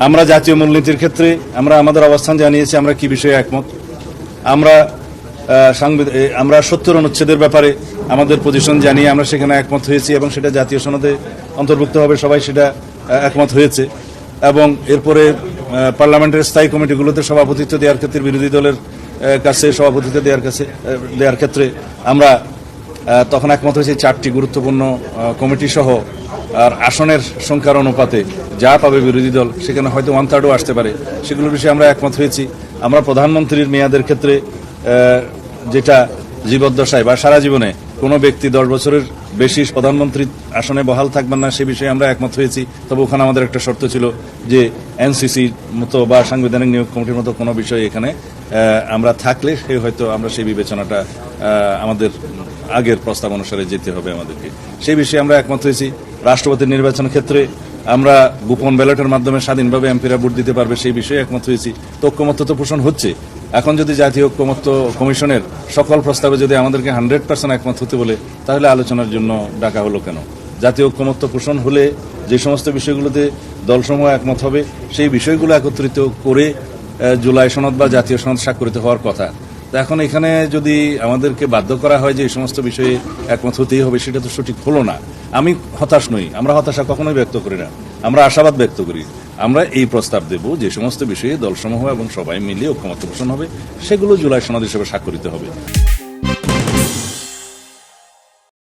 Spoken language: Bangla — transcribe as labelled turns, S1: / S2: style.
S1: আমরা জাতীয় মূলনীতির ক্ষেত্রে আমরা আমাদের অবস্থান জানিয়েছি আমরা কি বিষয়ে একমত। আমরা 70 অনুচ্ছেদের ব্যাপারে আমাদের পজিশন জানিয়ে আমরা সেখানে একমত হয়েছি এবং সেটা জাতীয় সনদে অন্তর্ভুক্ত হবে, সবাই সেটা একমত হয়েছে। এবং এরপরে পার্লামেন্টের স্থায়ী কমিটিগুলোতে সভাপতিত্ব দেওয়ার ক্ষেত্রে বিরোধী দলের কাছে সভাপতিত্ব দেওয়ার ক্ষেত্রে আমরা তখন একমত হয়েছে 4টি গুরুত্বপূর্ণ কমিটি সহ। আর আসনের সংখ্যার অনুপাতে যা পাবে বিরোধী দল সেখানে হয়তো 1/3ও আসতে পারে, সেগুলোর বিষয়ে আমরা একমত হয়েছি। আমরা প্রধানমন্ত্রীর মেয়াদের ক্ষেত্রে যেটা জীবদ্দশায় বা সারা জীবনে কোনো ব্যক্তি 10 বছরের বেশি প্রধানমন্ত্রী আসনে বহাল থাকবেন না সে বিষয়ে আমরা একমত হয়েছি। তবে ওখানে আমাদের একটা শর্ত ছিল যে এনসিসির মতো বা সাংবিধানিক নিয়োগ কমিটির মতো কোনো বিষয় এখানে আমরা থাকলে সে হয়তো আমরা সেই বিবেচনাটা আমাদের আগের প্রস্তাব অনুসারে যেতে হবে আমাদেরকে, সেই বিষয়ে আমরা একমত হয়েছি। রাষ্ট্রপতির নির্বাচনের ক্ষেত্রে আমরা গোপন ব্যালটের মাধ্যমে স্বাধীনভাবে এমপিরা ভোট দিতে পারবে সেই বিষয়ে একমত হয়েছি। তো ঐক্যমত্য তো পোষণ হচ্ছে। এখন যদি জাতীয় ঐক্যমত্য কমিশনের সকল প্রস্তাবে যদি আমাদেরকে 100% একমত হতে বলে তাহলে আলোচনার জন্য ডাকা হলো কেন? জাতীয় ঐক্যমত্য পোষণ হলে যে সমস্ত বিষয়গুলোতে দলসমূহ একমত হবে সেই বিষয়গুলো একত্রিত করে জুলাই সনদ বা জাতীয় সনদ স্বাক্ষরিত হওয়ার কথা। তো এখন এখানে যদি আমাদেরকে বাধ্য করা হয় যে এই সমস্ত বিষয়ে একমত হতেই হবে, সেটা তো সঠিক হলো না। আমি হতাশ নই, আমরা হতাশা কখনোই ব্যক্ত করি না, আমরা আশাবাদ ব্যক্ত করি। আমরা এই প্রস্তাব দেব যে সমস্ত বিষয়ে দলসমূহ এবং সবাই মিলে ঐক্যমত্য পোষণ হবে, সেগুলো জুলাই সনদ হিসেবে স্বাক্ষরিত হবে।